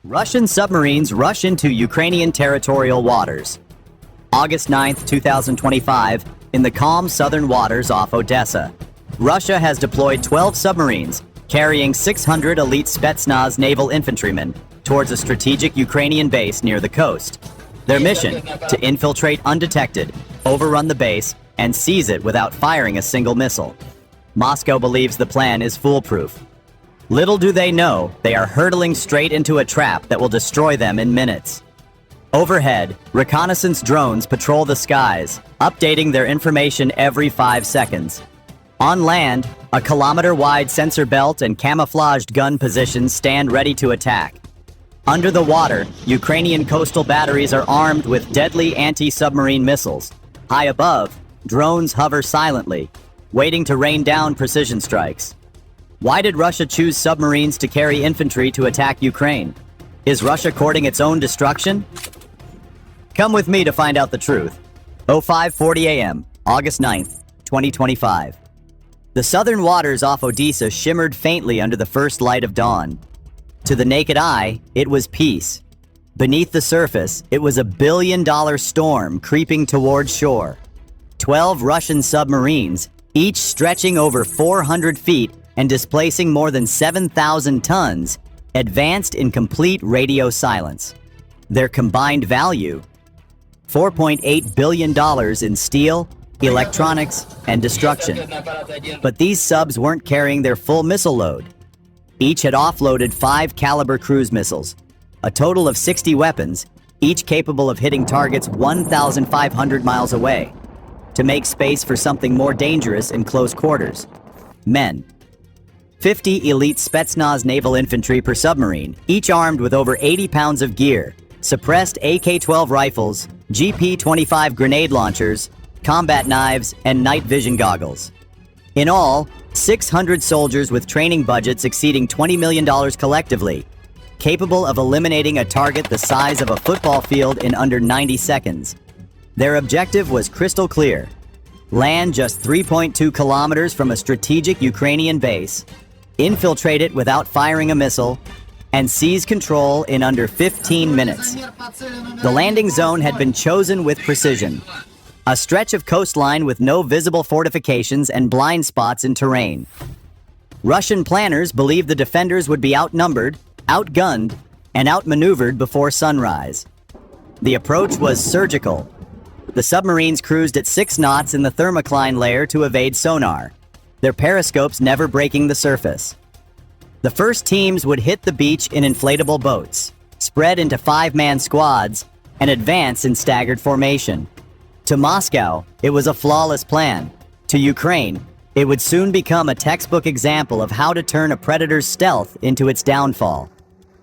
Russian submarines rush into Ukrainian territorial waters. August 9, 2025, in the calm southern waters off Odessa, Russia has deployed 12 submarines carrying 600 elite Spetsnaz naval infantrymen towards a strategic Ukrainian base near the coast. Their mission, to infiltrate undetected, overrun the base, and seize it without firing a single missile. Moscow believes the plan is foolproof. Little do they know, they are hurtling straight into a trap that will destroy them in minutes. Overhead, reconnaissance drones patrol the skies, updating their information every 5 seconds. On land, a kilometer-wide sensor belt and camouflaged gun positions stand ready to attack. Under the water, Ukrainian coastal batteries are armed with deadly anti-submarine missiles. High above, drones hover silently, waiting to rain down precision strikes. Why did Russia choose submarines to carry infantry to attack Ukraine? Is Russia courting its own destruction? Come with me to find out the truth. 05:40 a.m., August 9th, 2025. The southern waters off Odessa shimmered faintly under the first light of dawn. To the naked eye, it was peace. Beneath the surface, it was a billion-dollar storm creeping toward shore. 12 Russian submarines, each stretching over 400 feet and displacing more than 7,000 tons, advanced in complete radio silence. Their combined value, $4.8 billion in steel, electronics, and destruction. But these subs weren't carrying their full missile load. Each had offloaded 5 Kalibr cruise missiles, a total of 60 weapons, each capable of hitting targets 1,500 miles away, to make space for something more dangerous in close quarters: men. 50 elite Spetsnaz naval infantry per submarine, each armed with over 80 pounds of gear, suppressed AK-12 rifles, GP-25 grenade launchers, combat knives, and night vision goggles. In all, 600 soldiers with training budgets exceeding $20 million collectively, capable of eliminating a target the size of a football field in under 90 seconds. Their objective was crystal clear: land just 3.2 kilometers from a strategic Ukrainian base, infiltrate it without firing a missile, and seize control in under 15 minutes. The landing zone had been chosen with precision: a stretch of coastline with no visible fortifications and blind spots in terrain. Russian planners believed the defenders would be outnumbered, outgunned, and outmaneuvered before sunrise. The approach was surgical. The submarines cruised at 6 knots in the thermocline layer to evade sonar, their periscopes never breaking the surface. The first teams would hit the beach in inflatable boats, spread into 5-man squads, and advance in staggered formation. To Moscow, it was a flawless plan. To Ukraine, it would soon become a textbook example of how to turn a predator's stealth into its downfall.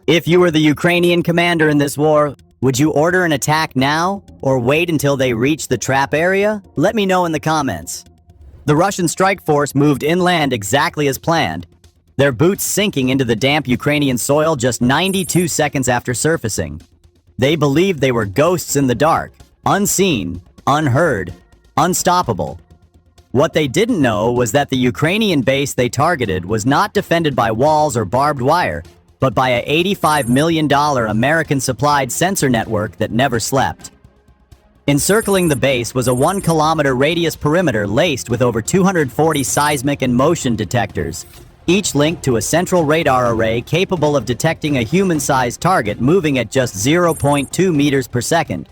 If you were the Ukrainian commander in this war, would you order an attack now, or wait until they reach the trap area? Let me know in the comments. The Russian strike force moved inland exactly as planned, their boots sinking into the damp Ukrainian soil just 92 seconds after surfacing. They believed they were ghosts in the dark, unseen, unheard, unstoppable. What they didn't know was that the Ukrainian base they targeted was not defended by walls or barbed wire, but by a $85 million American-supplied sensor network that never slept. Encircling the base was a 1-kilometer radius perimeter laced with over 240 seismic and motion detectors, each linked to a central radar array capable of detecting a human-sized target moving at just 0.2 meters per second.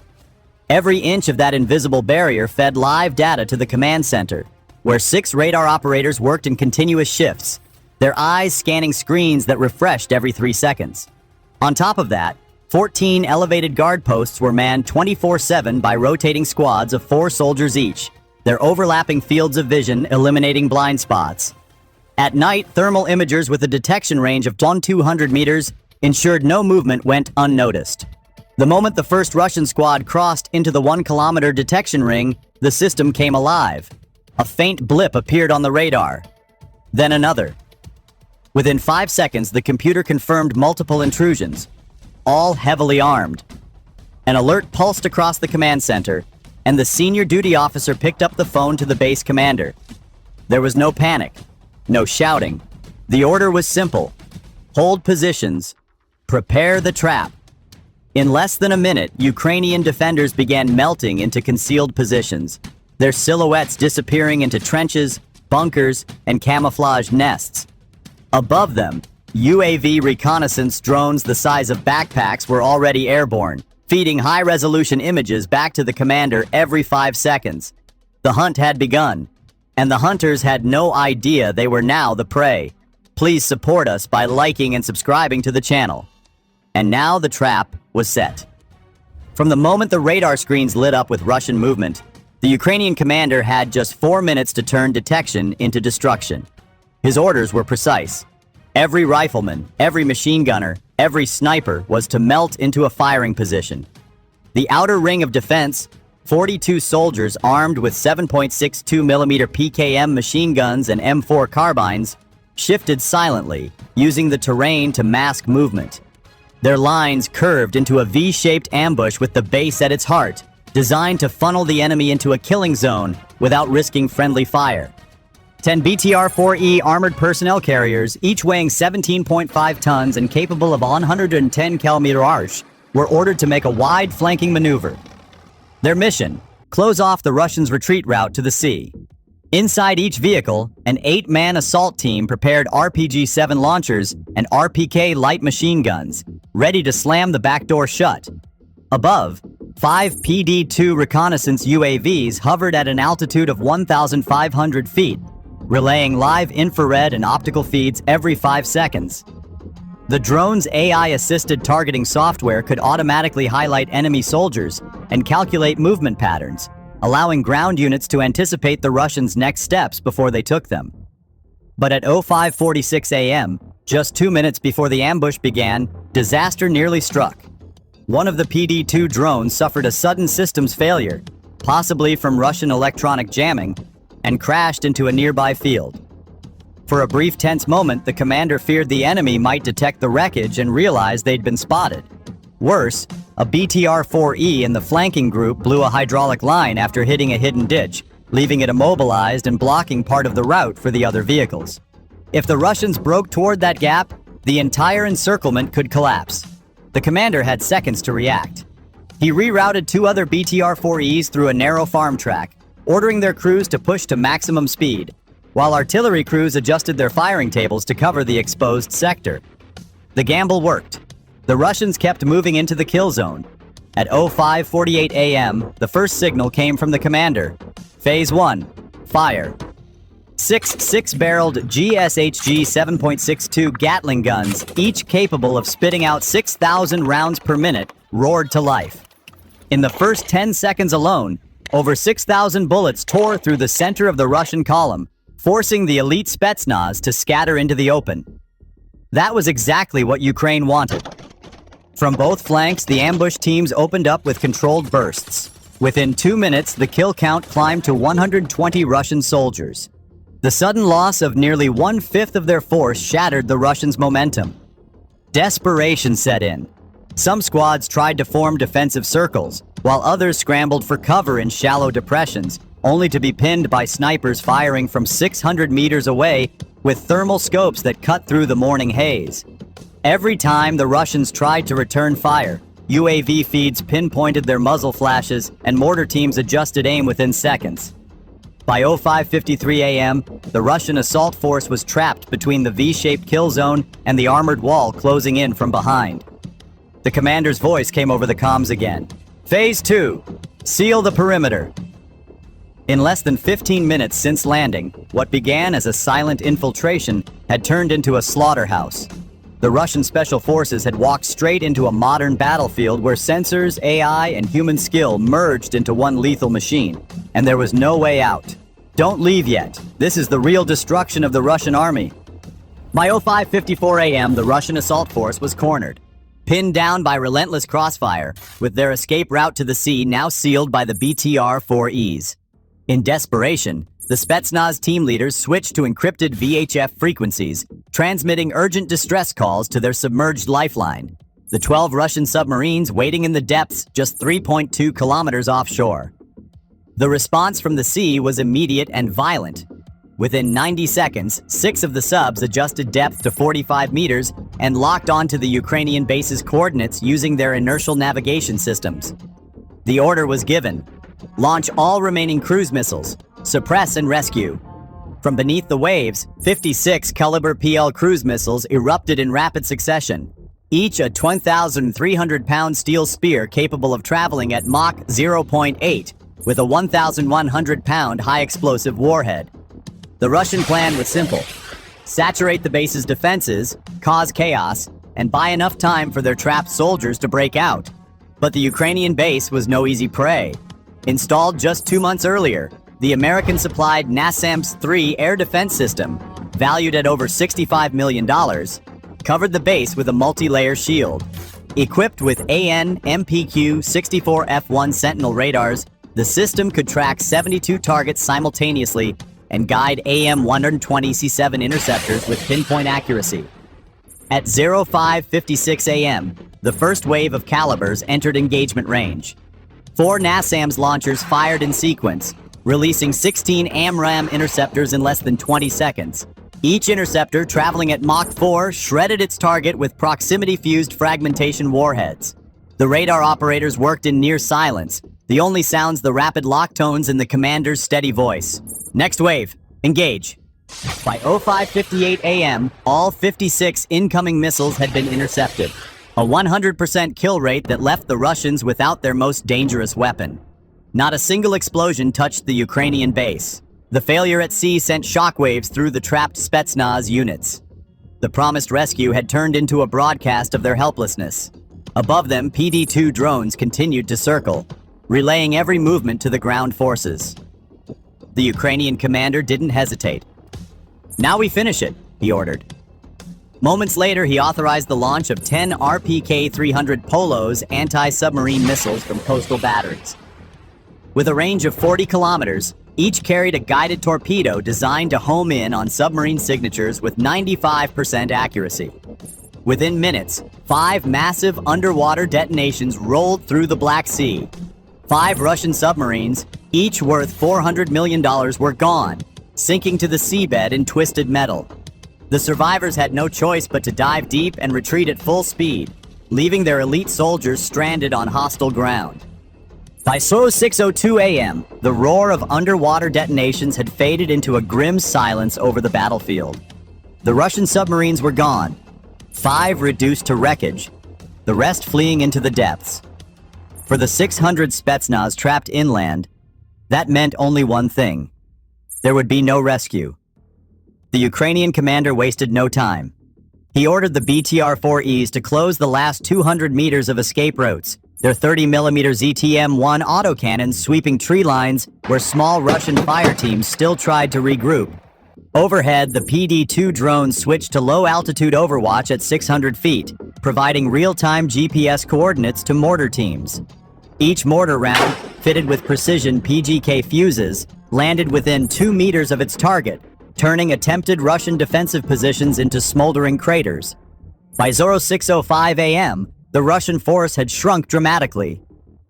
Every inch of that invisible barrier fed live data to the command center, where 6 radar operators worked in continuous shifts, their eyes scanning screens that refreshed every 3 seconds. On top of that, 14 elevated guard posts were manned 24/7 by rotating squads of 4 soldiers each, their overlapping fields of vision eliminating blind spots. At night, thermal imagers with a detection range of 200 meters ensured no movement went unnoticed. The moment the first Russian squad crossed into the 1-kilometer detection ring, the system came alive. A faint blip appeared on the radar. Then another. Within 5 seconds, the computer confirmed multiple intrusions, all heavily armed. An alert pulsed across the command center, and the senior duty officer picked up the phone to the base commander. There was no panic, no shouting. The order was simple: hold positions, Prepare the trap. In less than a minute, Ukrainian defenders began melting into concealed positions, their silhouettes disappearing into trenches, bunkers, and camouflage nests. Above them, UAV reconnaissance drones the size of backpacks were already airborne, feeding high-resolution images back to the commander every 5 seconds. The hunt had begun, and the hunters had no idea they were now the prey. Please support us by liking and subscribing to the channel. And now the trap was set. From the moment the radar screens lit up with Russian movement, the Ukrainian commander had just 4 minutes to turn detection into destruction. His orders were precise. Every rifleman, every machine gunner, every sniper was to melt into a firing position. The outer ring of defense, 42 soldiers armed with 7.62mm PKM machine guns and M4 carbines, shifted silently, using the terrain to mask movement. Their lines curved into a V-shaped ambush with the base at its heart, designed to funnel the enemy into a killing zone without risking friendly fire. 10 BTR-4E armored personnel carriers, each weighing 17.5 tons and capable of 110 km/h, were ordered to make a wide flanking maneuver. Their mission: close off the Russians' retreat route to the sea. Inside each vehicle, an 8-man assault team prepared RPG-7 launchers and RPK light machine guns, ready to slam the back door shut. Above, 5 PD-2 reconnaissance UAVs hovered at an altitude of 1,500 feet, relaying live infrared and optical feeds every 5 seconds. The drone's AI-assisted targeting software could automatically highlight enemy soldiers and calculate movement patterns, allowing ground units to anticipate the Russians' next steps before they took them. But at 05:46 a.m., just 2 minutes before the ambush began, disaster nearly struck. One of the PD-2 drones suffered a sudden systems failure, possibly from Russian electronic jamming, and crashed into a nearby field. For a brief tense moment, the commander feared the enemy might detect the wreckage and realize they'd been spotted. Worse, a BTR-4E in the flanking group blew a hydraulic line after hitting a hidden ditch, leaving it immobilized and blocking part of the route for the other vehicles. If the Russians broke toward that gap, the entire encirclement could collapse. The commander had seconds to react. He rerouted 2 other BTR-4Es through a narrow farm track, ordering their crews to push to maximum speed, while artillery crews adjusted their firing tables to cover the exposed sector. The gamble worked. The Russians kept moving into the kill zone. At 05:48 a.m., the first signal came from the commander. Phase 1. Fire. 6 6-barreled GSHG 7.62 Gatling guns, each capable of spitting out 6,000 rounds per minute, roared to life. In the first 10 seconds alone, over 6,000 bullets tore through the center of the Russian column, forcing the elite Spetsnaz to scatter into the open. That was exactly what Ukraine wanted. From both flanks, the ambush teams opened up with controlled bursts. Within 2 minutes, the kill count climbed to 120 Russian soldiers. The sudden loss of nearly 1/5 of their force shattered the Russians' momentum. Desperation set in. Some squads tried to form defensive circles, while others scrambled for cover in shallow depressions, only to be pinned by snipers firing from 600 meters away with thermal scopes that cut through the morning haze. Every time the Russians tried to return fire, UAV feeds pinpointed their muzzle flashes and mortar teams adjusted aim within seconds. By 05:53 a.m., the Russian assault force was trapped between the V-shaped kill zone and the armored wall closing in from behind. The commander's voice came over the comms again. Phase 2. Seal the perimeter. In less than 15 minutes since landing, what began as a silent infiltration had turned into a slaughterhouse. The Russian special forces had walked straight into a modern battlefield where sensors, AI, and human skill merged into one lethal machine, and there was no way out. Don't leave yet. This is the real destruction of the Russian army. By 05:54 a.m., the Russian assault force was cornered, pinned down by relentless crossfire, with their escape route to the sea now sealed by the BTR-4Es. In desperation, the Spetsnaz team leaders switched to encrypted VHF frequencies, transmitting urgent distress calls to their submerged lifeline, the 12 Russian submarines waiting in the depths just 3.2 kilometers offshore. The response from the sea was immediate and violent. Within 90 seconds, 6 of the subs adjusted depth to 45 meters and locked onto the Ukrainian base's coordinates using their inertial navigation systems. The order was given: launch all remaining cruise missiles, suppress and rescue. From beneath the waves, 56 Kalibr PL cruise missiles erupted in rapid succession, each a 1,300-pound steel spear capable of traveling at Mach 0.8 with a 1,100-pound high-explosive warhead. The Russian plan was simple: saturate the base's defenses, cause chaos, and buy enough time for their trapped soldiers to break out. But the Ukrainian base was no easy prey. Installed just 2 months earlier, the American-supplied NASAMS 3 air defense system, valued at over $65 million, covered the base with a multi-layer shield. Equipped with AN/MPQ-64F1 Sentinel radars, the system could track 72 targets simultaneously and guide AM-120C7 interceptors with pinpoint accuracy. At 05:56 a.m., the first wave of Kalibrs entered engagement range. 4 NASAMS launchers fired in sequence, releasing 16 AMRAAM interceptors in less than 20 seconds. Each interceptor, traveling at Mach 4, shredded its target with proximity-fused fragmentation warheads. The radar operators worked in near silence, the only sounds the rapid lock tones in the commander's steady voice. Next wave, engage. By 05:58 a.m., all 56 incoming missiles had been intercepted, a 100% kill rate that left the Russians without their most dangerous weapon. Not a single explosion touched the Ukrainian base. The failure at sea sent shockwaves through the trapped Spetsnaz units. The promised rescue had turned into a broadcast of their helplessness. Above them, PD-2 drones continued to circle, relaying every movement to the ground forces. The Ukrainian commander didn't hesitate. "Now we finish it," he ordered. Moments later, he authorized the launch of 10 RPK-300 Polos anti-submarine missiles from coastal batteries. With a range of 40 kilometers, each carried a guided torpedo designed to home in on submarine signatures with 95% accuracy. Within minutes, 5 massive underwater detonations rolled through the Black Sea. 5 Russian submarines, each worth $400 million, were gone, sinking to the seabed in twisted metal. The survivors had no choice but to dive deep and retreat at full speed, leaving their elite soldiers stranded on hostile ground. By 06:02 a.m., the roar of underwater detonations had faded into a grim silence over the battlefield. The Russian submarines were gone, 5 reduced to wreckage, the rest fleeing into the depths. For the 600 Spetsnaz trapped inland, that meant only one thing: there would be no rescue. The Ukrainian commander wasted no time. He ordered the BTR-4Es to close the last 200 meters of escape routes, their 30mm ZTM-1 autocannons sweeping tree lines where small Russian fire teams still tried to regroup. Overhead, the PD-2 drones switched to low-altitude overwatch at 600 feet, providing real-time GPS coordinates to mortar teams. Each mortar round, fitted with precision PGK fuses, landed within 2 meters of its target, turning attempted Russian defensive positions into smoldering craters. By 06:05 a.m., the Russian force had shrunk dramatically.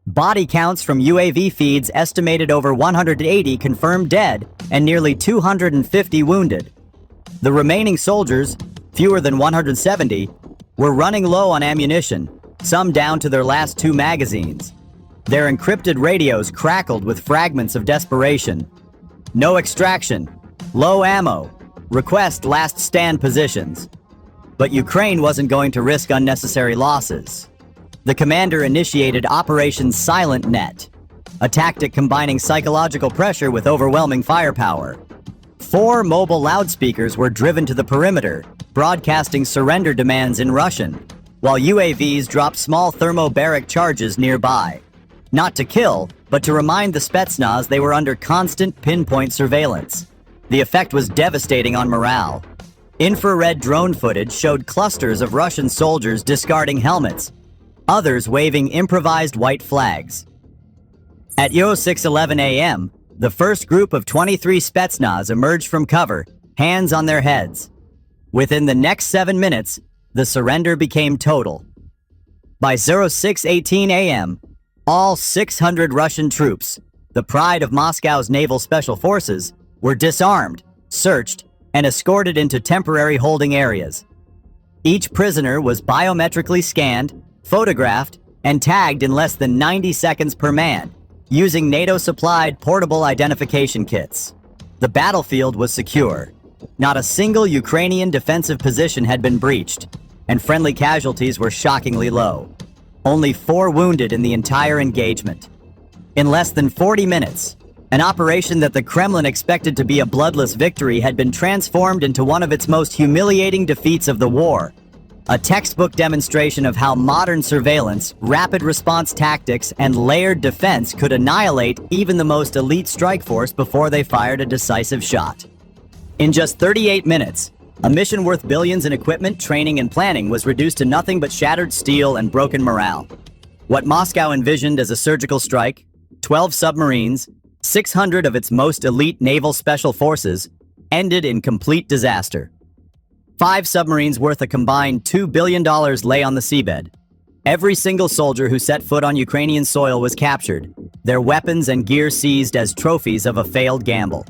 Body counts from UAV feeds estimated over 180 confirmed dead and nearly 250 wounded. The remaining soldiers, fewer than 170, were running low on ammunition, some down to their last 2 magazines. Their encrypted radios crackled with fragments of desperation. "No extraction. Low ammo. Request last stand positions." But Ukraine wasn't going to risk unnecessary losses. The commander initiated Operation Silent Net, a tactic combining psychological pressure with overwhelming firepower. 4 mobile loudspeakers were driven to the perimeter, broadcasting surrender demands in Russian, while UAVs dropped small thermobaric charges nearby. Not to kill, but to remind the Spetsnaz they were under constant pinpoint surveillance. The effect was devastating on morale. Infrared drone footage showed clusters of Russian soldiers discarding helmets, others waving improvised white flags. At 06:11 a.m., the first group of 23 Spetsnaz emerged from cover, hands on their heads. Within the next 7 minutes, the surrender became total. By 06:18 a.m., all 600 Russian troops, the pride of Moscow's naval special forces, were disarmed, searched, and escorted into temporary holding areas. Each prisoner was biometrically scanned, photographed, and tagged in less than 90 seconds per man, using NATO-supplied portable identification kits. The battlefield was secure. Not a single Ukrainian defensive position had been breached, and friendly casualties were shockingly low. Only 4 wounded in the entire engagement. In less than 40 minutes, an operation that the Kremlin expected to be a bloodless victory had been transformed into one of its most humiliating defeats of the war. A textbook demonstration of how modern surveillance, rapid response tactics, and layered defense could annihilate even the most elite strike force before they fired a decisive shot. In just 38 minutes, a mission worth billions in equipment, training, and planning was reduced to nothing but shattered steel and broken morale. What Moscow envisioned as a surgical strike, 12 submarines, 600 of its most elite naval special forces, ended in complete disaster. 5 submarines worth a combined $2 billion lay on the seabed. Every single soldier who set foot on Ukrainian soil was captured, their weapons and gear seized as trophies of a failed gamble.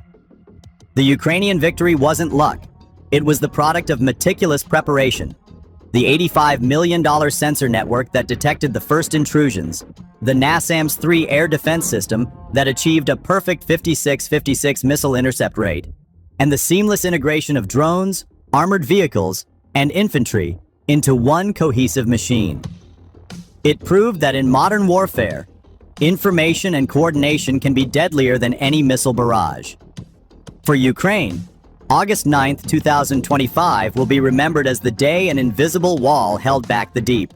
The Ukrainian victory wasn't luck. It was the product of meticulous preparation. The $85 million sensor network that detected the first intrusions, the NASAMS-3 air defense system that achieved a perfect 56-56 missile intercept rate, and the seamless integration of drones, armored vehicles, and infantry into one cohesive machine. It proved that in modern warfare, information and coordination can be deadlier than any missile barrage. For Ukraine, August 9, 2025 will be remembered as the day an invisible wall held back the deep.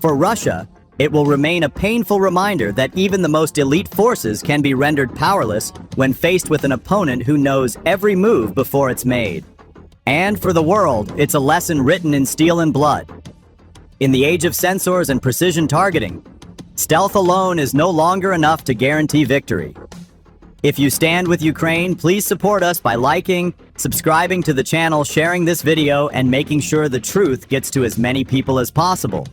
For Russia, it will remain a painful reminder that even the most elite forces can be rendered powerless when faced with an opponent who knows every move before it's made. And for the world, it's a lesson written in steel and blood. In the age of sensors and precision targeting, stealth alone is no longer enough to guarantee victory. If you stand with Ukraine, please support us by liking, subscribing to the channel, sharing this video, and making sure the truth gets to as many people as possible.